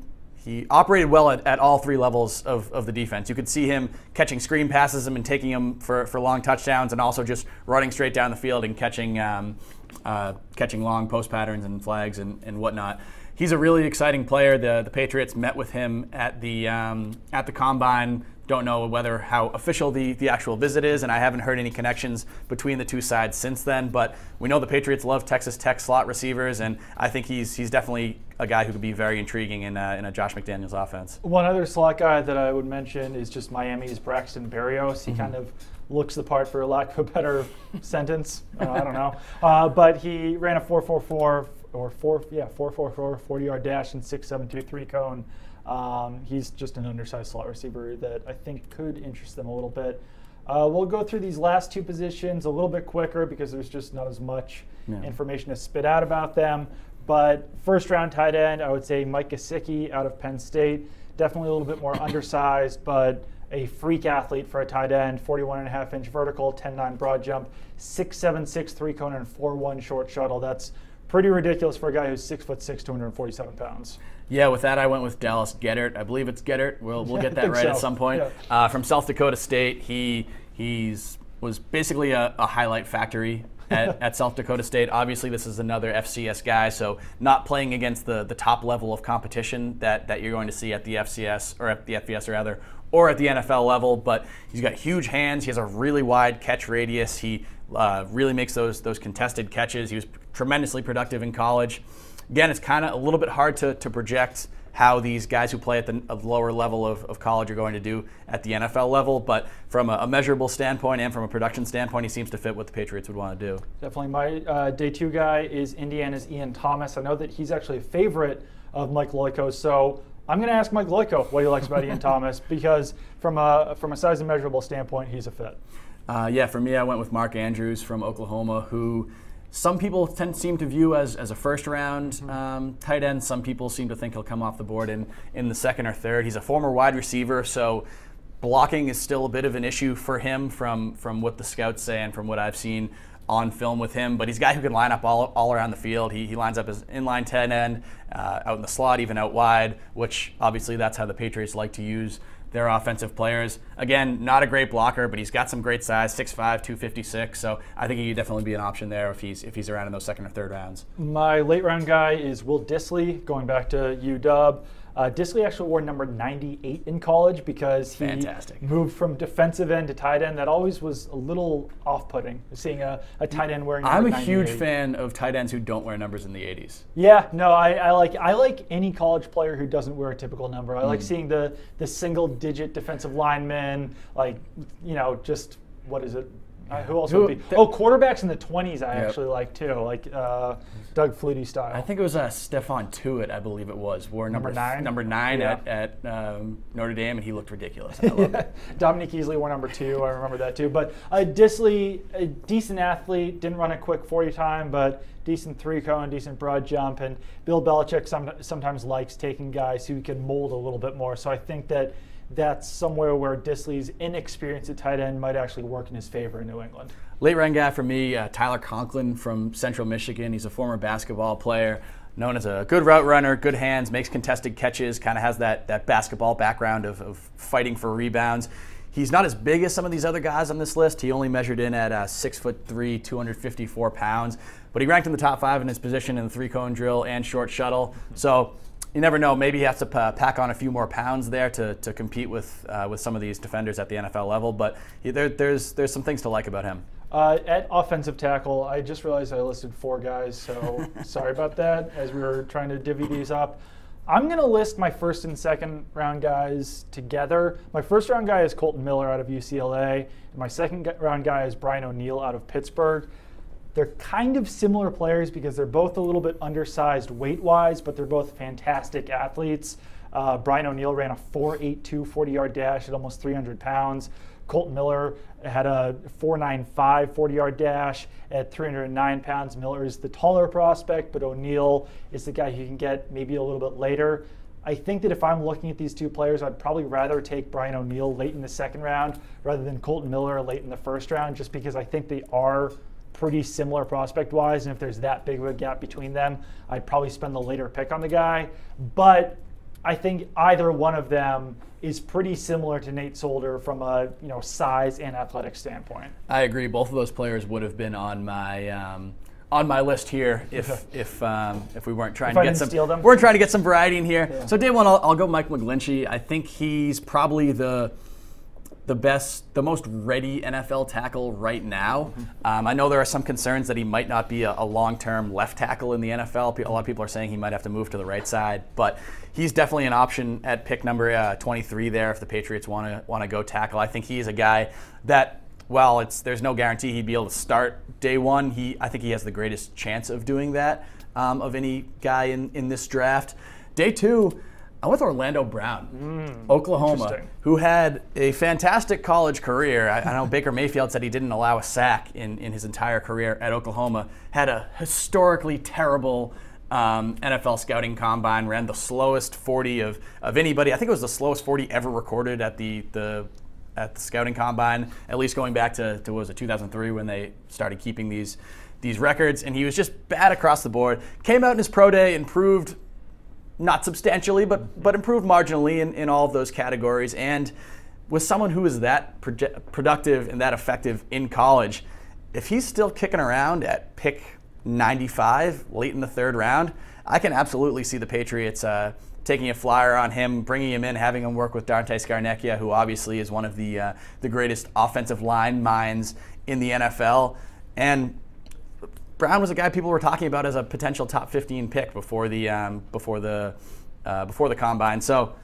operated well at all 3 levels of the defense. You could see him catching screen passes and taking them for long touchdowns, and also just running straight down the field and catching long post patterns and flags and whatnot. He's a really exciting player. The Patriots met with him at the Combine. Don't know how official the actual visit is, and I haven't heard any connections between the two sides since then. But we know the Patriots love Texas Tech slot receivers, and I think he's definitely a guy who could be very intriguing in a Josh McDaniels offense. One other slot guy that I would mention is just Miami's Braxton Berrios. He kind of looks the part, for lack of a better sentence. I don't know, but he ran a 4.44. 4.44 40-yard dash and 6.72 3-cone. He's just an undersized slot receiver that I think could interest them a little bit. We'll go through these last 2 positions a little bit quicker because there's just not as much information to spit out about them. But 1st-round tight end, I would say Mike Gesicki out of Penn State. Definitely a little bit more undersized, but a freak athlete for a tight end. 41.5-inch vertical, 10.9 broad jump, 6.7 3-cone, and 4.1 short shuttle. That's pretty ridiculous for a guy who's 6'6", 247 pounds. Yeah, with that I went with Dallas Geddert. I believe it's Geddert. We'll get that right at some point. Yeah. From South Dakota State, he was basically a highlight factory at South Dakota State. Obviously, this is another FCS guy, so not playing against the top level of competition that you're going to see at the FCS or at the FBS rather, or at the NFL level. But he's got huge hands. He has a really wide catch radius. He really makes those contested catches. He was tremendously productive in college. Again, it's kind of a little bit hard to project how these guys who play at the lower level of college are going to do at the NFL level, but from a measurable standpoint and from a production standpoint, he seems to fit what the Patriots would want to do. Definitely. My day 2 guy is Indiana's Ian Thomas. I know that he's actually a favorite of Mike Loyko, so I'm going to ask Mike Loyko what he likes about Ian Thomas, because from a size and measurable standpoint, he's a fit. For me, I went with Mark Andrews from Oklahoma, who some people seem to view as a first-round tight end. Some people seem to think he'll come off the board in the 2nd or 3rd. He's a former wide receiver, so blocking is still a bit of an issue for him from what the scouts say and from what I've seen on film with him, but he's a guy who can line up all around the field. He lines up as inline tight end, out in the slot, even out wide, which obviously that's how the Patriots like to use their offensive players. Again, not a great blocker, but he's got some great size, 6'5", 256. So I think he could definitely be an option there if he's around in those second or third rounds. My late round guy is Will Dissly, going back to UW. Dissly actually wore number 98 in college because he moved from defensive end to tight end. That always was a little off-putting, seeing a tight end wearing number 98. I'm a huge fan of tight ends who don't wear numbers in the 80s. Yeah, no, I like any college player who doesn't wear a typical number. I like seeing the single-digit defensive linemen, like, just, what is it? Who else would be? Quarterbacks in the 20s I actually like too, like Doug Flutie style. I think it was Stephon Tuitt, I believe it was, wore number 9 at Notre Dame, and he looked ridiculous. I loved it. Dominique Easley wore number 2, I remember that too. But Dissly, a decent athlete, didn't run a quick 40 time, but decent 3-cone, decent broad jump, and Bill Belichick sometimes likes taking guys who can mold a little bit more. So I think that's somewhere where Dissly's inexperience at tight end might actually work in his favor in New England. Late round guy for me, Tyler Conklin from Central Michigan. He's a former basketball player, known as a good route runner, good hands, makes contested catches, kind of has that basketball background of fighting for rebounds. He's not as big as some of these other guys on this list. He only measured in at 6'3", 254 pounds, but he ranked in the top 5 in his position in the 3-cone drill and short shuttle. So you never know. Maybe he has to pack on a few more pounds there to compete with some of these defenders at the NFL level. But there's some things to like about him. At offensive tackle, I just realized I listed 4 guys, so sorry about that as we were trying to divvy these up. I'm going to list my first and second round guys together. My first round guy is Colton Miller out of UCLA, and my second round guy is Brian O'Neill out of Pittsburgh. They're kind of similar players because they're both a little bit undersized weight-wise, but they're both fantastic athletes. Brian O'Neill ran a 4.82 40-yard dash at almost 300 pounds. Colton Miller had a 4.95 40-yard dash at 309 pounds. Miller is the taller prospect, but O'Neill is the guy who can get maybe a little bit later. I think that if I'm looking at these two players, I'd probably rather take Brian O'Neill late in the second round rather than Colton Miller late in the first round, just because I think they are pretty similar prospect-wise, and if there's that big of a gap between them, I'd probably spend the later pick on the guy. But I think either one of them is pretty similar to Nate Solder from a size and athletic standpoint. I agree. Both of those players would have been on my list here if we weren't trying to get some steal them. We're trying to get some variety in here. Yeah. So day one, I'll go Mike McGlinchey. I think he's probably the most ready NFL tackle right now. I know there are some concerns that he might not be a long-term left tackle in the NFL. A lot of people are saying he might have to move to the right side, but he's definitely an option at pick number 23 there if the Patriots want to go tackle. I think he's a guy that, while there's no guarantee he'd be able to start day one, I think he has the greatest chance of doing that of any guy in this draft. Day two, I'm with Orlando Brown, Oklahoma, who had a fantastic college career. I know Baker Mayfield said he didn't allow a sack in his entire career at Oklahoma. Had a historically terrible NFL scouting combine, ran the slowest 40 of anybody. I think it was the slowest 40 ever recorded at the scouting combine, at least going back to what was it, 2003 when they started keeping these records. And he was just bad across the board. Came out in his pro day, improved not substantially, but improved marginally in all of those categories. And was someone who was that productive and that effective in college, if he's still kicking around at pick 95 late in the third round, I can absolutely see the Patriots taking a flyer on him, bringing him in, having him work with Dante Scarnecchia, who obviously is one of the greatest offensive line minds in the NFL. And Brown was a guy people were talking about as a potential top 15 pick before the combine. So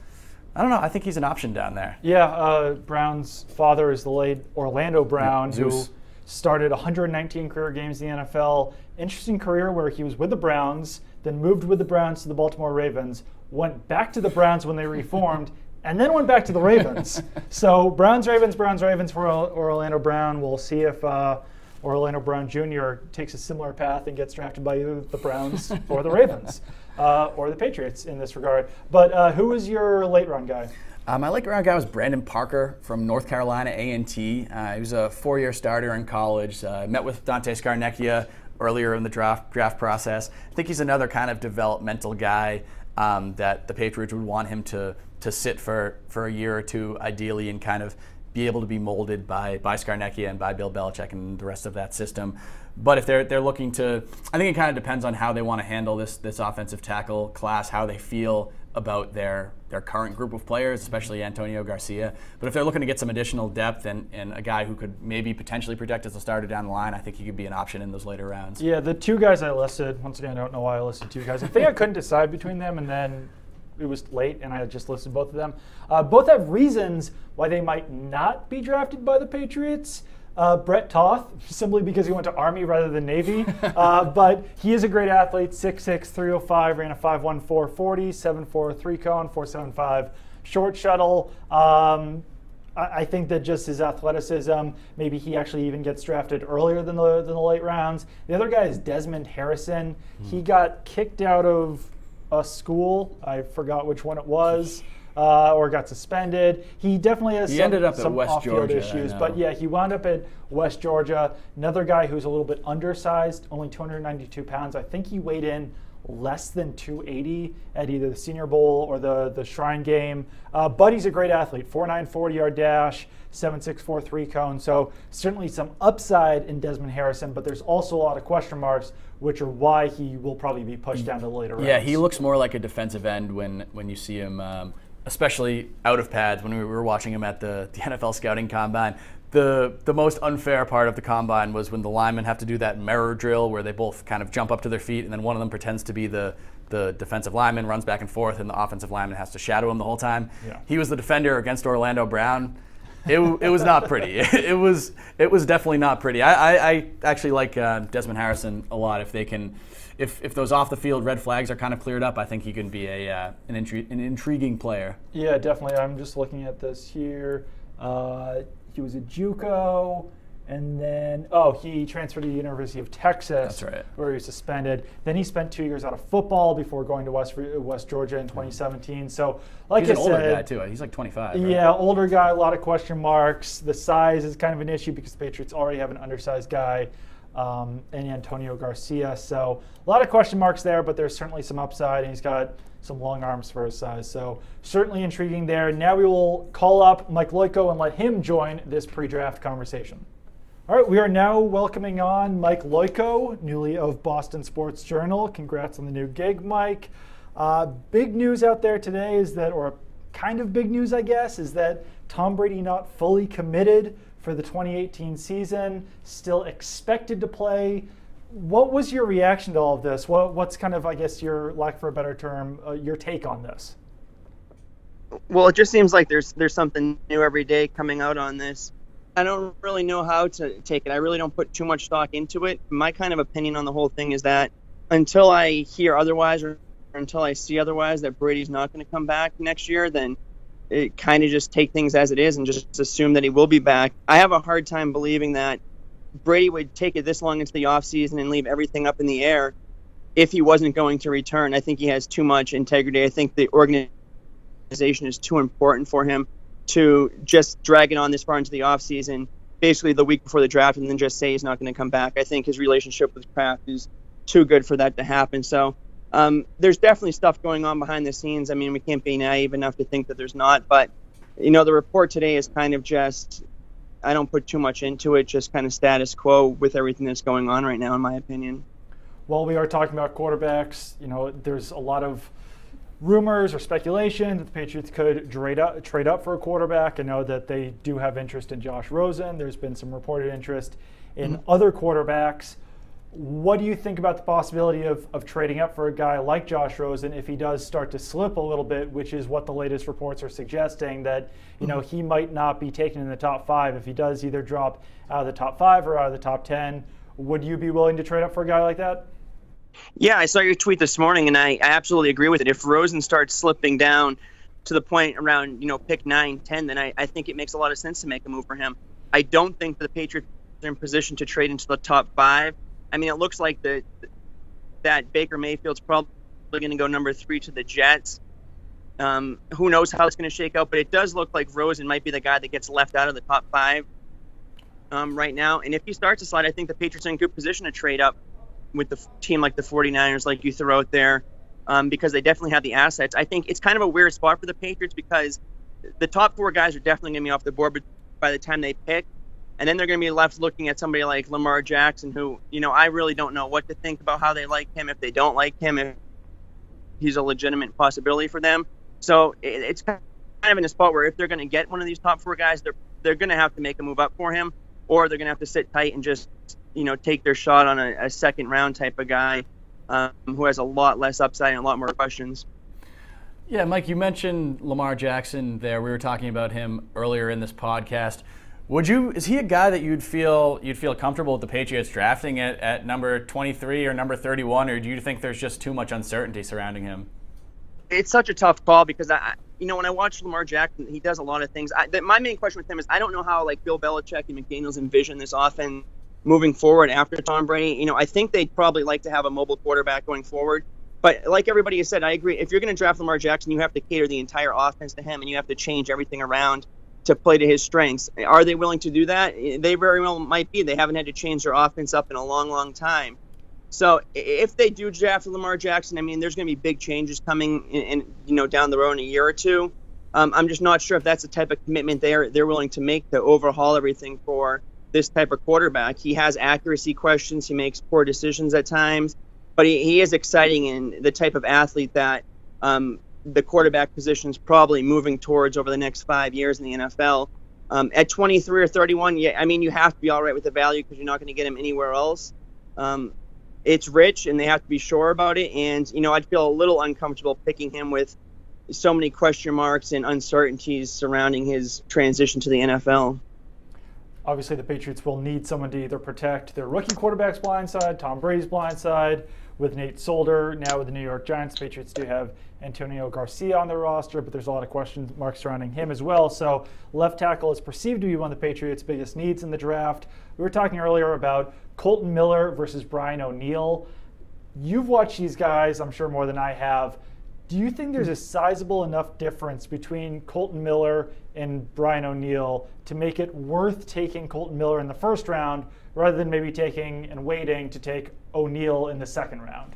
I don't know. I think he's an option down there. Yeah, Brown's father is the late Orlando Brown, who started 119 career games in the NFL. Interesting career where he was with the Browns, then moved with the Browns to the Baltimore Ravens, went back to the Browns when they reformed, and then went back to the Ravens. So Browns, Ravens for Orlando Brown. We'll see if Orlando Brown Jr. takes a similar path and gets drafted by either the Browns or the Ravens or the Patriots in this regard. But who is your late round guy? My late round guy was Brandon Parker from North Carolina A&T. He was a 4-year starter in college. Met with Dante Scarnecchia earlier in the draft process. I think he's another kind of developmental guy that the Patriots would want him to sit for a year or two, ideally, and kind of be able to be molded by Scarnecchia and by Bill Belichick and the rest of that system. But if they're looking to, I think it kind of depends on how they want to handle this offensive tackle class, how they feel about their current group of players, especially Antonio Garcia. But if they're looking to get some additional depth and a guy who could maybe potentially project as a starter down the line, I think he could be an option in those later rounds. Yeah, the two guys I listed, once again, I don't know why I listed two guys. I think I couldn't decide between them, and then it was late, and I just listed both of them. Both have reasons why they might not be drafted by the Patriots. Brett Toth, simply because he went to Army rather than Navy. But he is a great athlete, 6'6", 305, ran a 5'1", 440, 7'4", 3-cone, 4.75 short shuttle. I think that just his athleticism, maybe he actually even gets drafted earlier than the late rounds. The other guy is Desmond Harrison. He got kicked out of a school. I forgot which one it was. Or got suspended. He definitely has some off-field issues. But yeah, he wound up at West Georgia. Another guy who's a little bit undersized, only 292 pounds. I think he weighed in less than 280 at either the Senior Bowl or the Shrine Game. But he's a great athlete, 4.9 40-yard dash, 7.6 3-cone. So certainly some upside in Desmond Harrison, but there's also a lot of question marks, which are why he will probably be pushed down to the later rounds. Yeah, he looks more like a defensive end when you see him, especially out of pads. When we were watching him at the NFL scouting combine, the most unfair part of the combine was when the linemen have to do that mirror drill where they both kind of jump up to their feet, and then one of them pretends to be the defensive lineman, runs back and forth, and the offensive lineman has to shadow him the whole time. Yeah. He was the defender against Orlando Brown. It was not pretty. It was definitely not pretty. I actually like Desmond Harrison a lot. If they can, if those off the field red flags are kind of cleared up, I think he can be an intriguing player. Yeah, definitely. I'm just looking at this here. He was a JUCO, and then he transferred to the University of Texas. That's right. Where he was suspended. Then he spent 2 years out of football before going to West Georgia in 2017. So, like I said, he's an older guy too. He's like 25. Right? Yeah, older guy. A lot of question marks. The size is kind of an issue because the Patriots already have an undersized guy. And Antonio Garcia. So a lot of question marks there, but there's certainly some upside, and he's got some long arms for his size. So certainly intriguing there. Now we will call up Mike Loyko and let him join this pre-draft conversation. All right, we are now welcoming on Mike Loyko, newly of Boston Sports Journal. Congrats on the new gig, Mike. Big news out there today is that, or kind of big news, I guess, is that Tom Brady not fully committed for the 2018 season, still expected to play. What was your reaction to all of this? What's kind of, I guess, your, lack for a better term, your take on this? Well, it just seems like there's something new every day coming out on this. I don't really know how to take it. I really don't put too much stock into it. My kind of opinion on the whole thing is that until I hear otherwise or until I see otherwise that Brady's not going to come back next year, then it kind of just take things as it is and just assume that he will be back. I have a hard time believing that Brady would take it this long into the offseason and leave everything up in the air if he wasn't going to return. I think he has too much integrity. I think the organization is too important for him to just drag it on this far into the offseason, basically the week before the draft, and then just say he's not going to come back. I think his relationship with Kraft is too good for that to happen. So there's definitely stuff going on behind the scenes. I mean, we can't be naive enough to think that there's not. But, the report today is kind of just, I don't put too much into it, just kind of status quo with everything that's going on right now, in my opinion. Well, we are talking about quarterbacks. There's a lot of rumors or speculation that the Patriots could trade up for a quarterback. I know that they do have interest in Josh Rosen. There's been some reported interest in other quarterbacks. What do you think about the possibility of trading up for a guy like Josh Rosen if he does start to slip a little bit, which is what the latest reports are suggesting, that he might not be taken in the top 5 if he does either drop out of the top 5 or out of the top 10? Would you be willing to trade up for a guy like that? Yeah, I saw your tweet this morning, and I absolutely agree with it. If Rosen starts slipping down to the point around pick 9, 10, then I think it makes a lot of sense to make a move for him. I don't think the Patriots are in position to trade into the top 5. I mean, it looks like that Baker Mayfield's probably going to go number 3 to the Jets. Who knows how it's going to shake out, but it does look like Rosen might be the guy that gets left out of the top 5 right now. And if he starts to slide, I think the Patriots are in good position to trade up with the team like the 49ers, like you throw out there, because they definitely have the assets. I think it's kind of a weird spot for the Patriots because the top 4 guys are definitely going to be off the board by the time they pick. And then they're going to be left looking at somebody like Lamar Jackson, who, I really don't know what to think about how they like him, if they don't like him, if he's a legitimate possibility for them. So it's kind of in a spot where if they're going to get one of these top 4 guys, they're going to have to make a move up for him, or they're going to have to sit tight and just, take their shot on a second round type of guy who has a lot less upside and a lot more questions. Yeah, Mike, you mentioned Lamar Jackson there. We were talking about him earlier in this podcast. Is he a guy that you'd feel comfortable with the Patriots drafting at number 23 or number 31, or do you think there's just too much uncertainty surrounding him? It's such a tough call because when I watch Lamar Jackson, he does a lot of things. My main question with him is I don't know how Bill Belichick and McDaniels envision this offense moving forward after Tom Brady. I think they'd probably like to have a mobile quarterback going forward. But like everybody has said, I agree. If you're going to draft Lamar Jackson, you have to cater the entire offense to him, and you have to change everything around to play to his strengths. Are they willing to do that? They very well might be. They haven't had to change their offense up in a long, long time. So if they do draft Lamar Jackson, there's going to be big changes coming in down the road in a year or two. I'm just not sure if that's the type of commitment they're willing to make to overhaul everything for this type of quarterback. He has accuracy questions. He makes poor decisions at times, but he is exciting and the type of athlete that the quarterback position is probably moving towards over the next 5 years in the NFL. At 23 or 31, you have to be all right with the value because you're not going to get him anywhere else. It's rich, and they have to be sure about it. And, I'd feel a little uncomfortable picking him with so many question marks and uncertainties surrounding his transition to the NFL. Obviously, the Patriots will need someone to either protect their rookie quarterback's blind side, Tom Brady's blind side, with Nate Solder. Now with the New York Giants, the Patriots do have Antonio Garcia on their roster, but there's a lot of question marks surrounding him as well. So left tackle is perceived to be one of the Patriots' biggest needs in the draft. We were talking earlier about Colton Miller versus Brian O'Neill. You've watched these guys, I'm sure, more than I have. Do you think there's a sizable enough difference between Colton Miller and Brian O'Neill to make it worth taking Colton Miller in the first round rather than maybe taking and waiting to take O'Neill in the second round?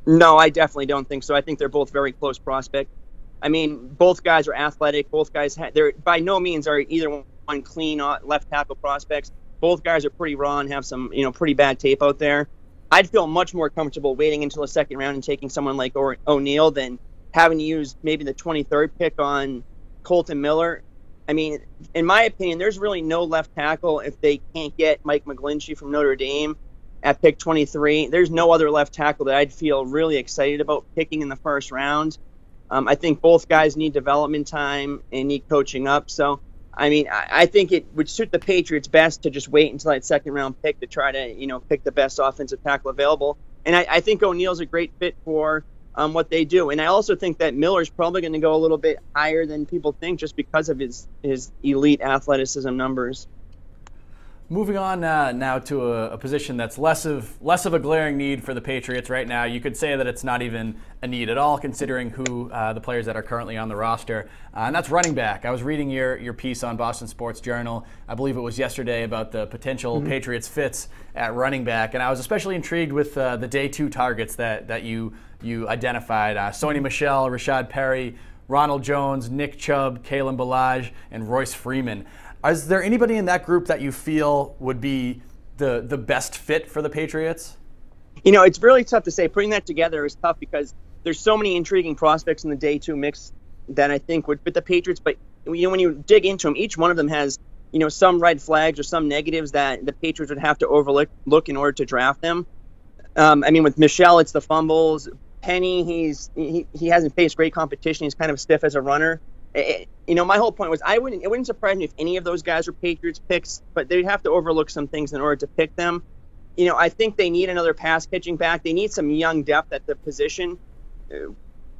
No, I definitely don't think so. I think they're both very close prospects. Both guys are athletic. Both guys they're by no means are either one clean left tackle prospects. Both guys are pretty raw and have some pretty bad tape out there. I'd feel much more comfortable waiting until the second round and taking someone like O'Neill than having to use maybe the 23rd pick on Colton Miller. In my opinion, there's really no left tackle if they can't get Mike McGlinchey from Notre Dame at pick 23. There's no other left tackle that I'd feel really excited about picking in the first round. I think both guys need development time and need coaching up. So, I think it would suit the Patriots best to just wait until that second round pick to try to, pick the best offensive tackle available. And I think O'Neill's a great fit for what they do. And I also think that Miller's probably going to go a little bit higher than people think just because of his elite athleticism numbers. Moving on now to a position that's less of a glaring need for the Patriots right now. You could say that it's not even a need at all, considering who the players that are currently on the roster, and that's running back. I was reading your piece on Boston Sports Journal, I believe it was yesterday, about the potential Patriots fits at running back, and I was especially intrigued with the day 2 targets that you identified: Sony Michel, Rashad Perry, Ronald Jones, Nick Chubb, Kalen Ballage, and Royce Freeman. Is there anybody in that group that you feel would be the best fit for the Patriots? It's really tough to say. Putting that together is tough because there's so many intriguing prospects in the day 2 mix that I think would fit the Patriots. But when you dig into them, each one of them has some red flags or some negatives that the Patriots would have to overlook in order to draft them. With Michelle, it's the fumbles. Penny, he hasn't faced great competition. He's kind of stiff as a runner. My whole point was it wouldn't surprise me if any of those guys were Patriots picks, but they'd have to overlook some things in order to pick them. I think they need another pass catching back. They need some young depth at the position.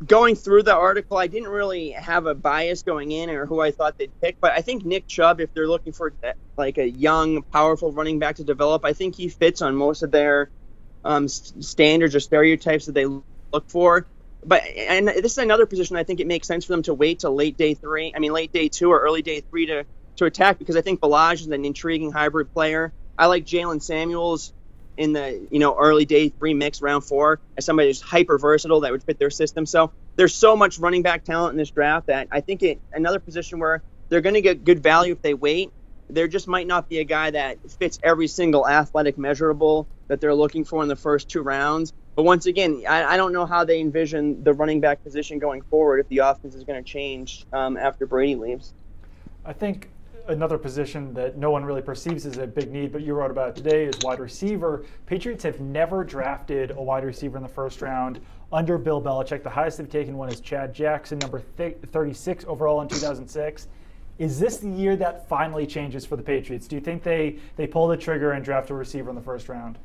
Going through the article, I didn't really have a bias going in or who I thought they'd pick, but I think Nick Chubb, if they're looking for like a young, powerful running back to develop, I think he fits on most of their standards or stereotypes that they look for. and this is another position I think it makes sense for them to wait till late day 2 or early day 3 to attack, because I think Balaj is an intriguing hybrid player. I like Jalen Samuels in the early day 3 mix, round 4, as somebody who's hyper versatile that would fit their system. So there's so much running back talent in this draft that I think another position where they're going to get good value if they wait. There just might not be a guy that fits every single athletic measurable that they're looking for in the first 2 rounds. But once again, I don't know how they envision the running back position going forward if the offense is going to change after Brady leaves. I think another position that no one really perceives as a big need, but you wrote about it today, is wide receiver. Patriots have never drafted a wide receiver in the first round under Bill Belichick. The highest they've taken one is Chad Jackson, number 36 overall in 2006. Is this the year that finally changes for the Patriots? Do you think they pull the trigger and draft a receiver in the first round?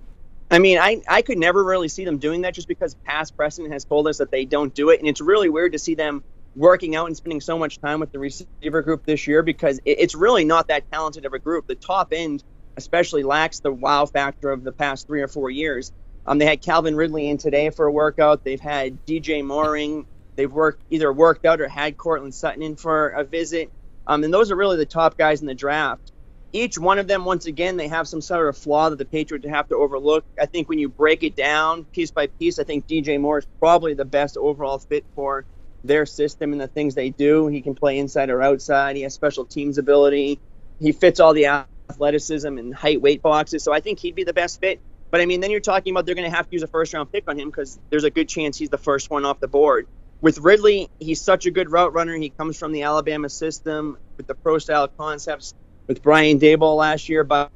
I mean, I could never really see them doing that just because past precedent has told us that they don't do it. And it's really weird to see them working out and spending so much time with the receiver group this year, because it's really not that talented of a group. The top end especially lacks the wow factor of the past 3 or 4 years. They had Calvin Ridley in today for a workout. They've had DJ Mooring. They've either worked out or had Cortland Sutton in for a visit. And those are really the top guys in the draft. Each one of them, once again, they have some sort of flaw that the Patriots have to overlook. I think when you break it down piece by piece, I think DJ Moore is probably the best overall fit for their system and the things they do. He can play inside or outside. He has special teams ability. He fits all the athleticism and height weight boxes. So I think he'd be the best fit. But I mean, then you're talking about they're going to have to use a first round pick on him because there's a good chance he's the first one off the board. With Ridley, he's such a good route runner. He comes from the Alabama system with the pro style concepts with Brian Daboll last year. But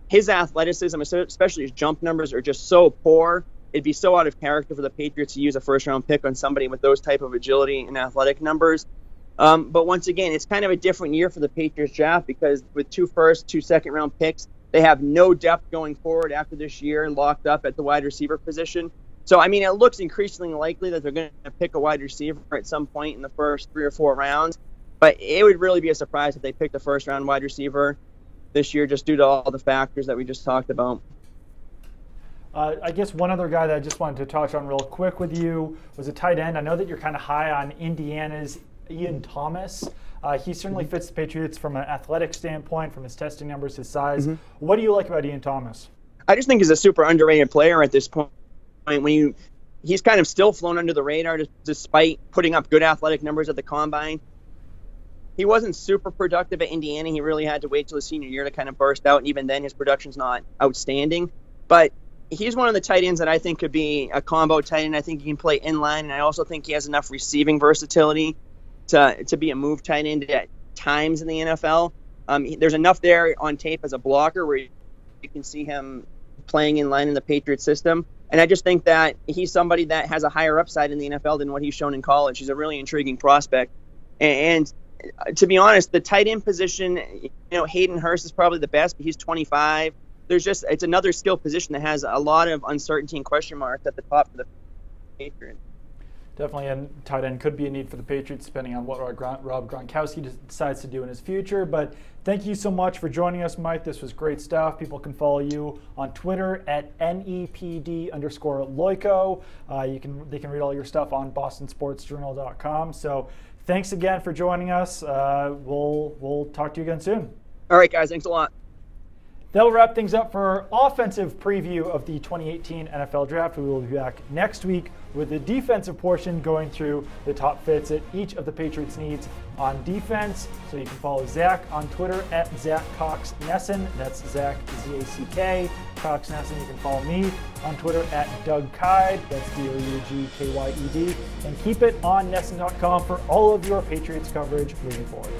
his athleticism, especially his jump numbers, are just so poor. It'd be so out of character for the Patriots to use a first-round pick on somebody with those type of agility and athletic numbers. But once again, it's kind of a different year for the Patriots draft because with 2 first, 2 second-round picks, they have no depth going forward after this year locked up at the wide receiver position. So, I mean, it looks increasingly likely that they're going to pick a wide receiver at some point in the first 3 or 4 rounds. But it would really be a surprise if they picked a first-round wide receiver this year just due to all the factors that we just talked about. I guess one other guy that I just wanted to touch on real quick with you was a tight end. I know that you're kind of high on Indiana's Ian Thomas. He certainly fits the Patriots from an athletic standpoint, from his testing numbers, his size. What do you like about Ian Thomas? I just think he's a super underrated player at this point. He's kind of still flown under the radar despite putting up good athletic numbers at the combine. He wasn't super productive at Indiana. He really had to wait till his senior year to kind of burst out, and even then his production's not outstanding. But he's one of the tight ends that I think could be a combo tight end. I think he can play inline, and I also think he has enough receiving versatility to be a move tight end at times in the NFL. There's enough there on tape as a blocker where you can see him playing in line in the Patriots system. And I just think that he's somebody that has a higher upside in the NFL than what he's shown in college. He's a really intriguing prospect. And to be honest, the tight end position, Hayden Hurst is probably the best, but he's 25. It's another skill position that has a lot of uncertainty and question marks at the top for the Patriots. Definitely, and tight end could be a need for the Patriots, depending on what Rob Gronkowski decides to do in his future. But thank you so much for joining us, Mike. This was great stuff. People can follow you on Twitter at NEPD_Loyko. They can read all your stuff on BostonSportsJournal.com. So thanks again for joining us. We'll talk to you again soon. All right, guys. Thanks a lot. That'll wrap things up for our offensive preview of the 2018 NFL Draft. We will be back next week with the defensive portion going through the top fits that each of the Patriots needs on defense. So you can follow Zach on Twitter at ZachCoxNessen. That's Zach, Z-A-C-K, CoxNessen. You can follow me on Twitter at Doug Kyed. That's D-O-U-G-K-Y-E-D. And keep it on NESN.com for all of your Patriots coverage moving forward.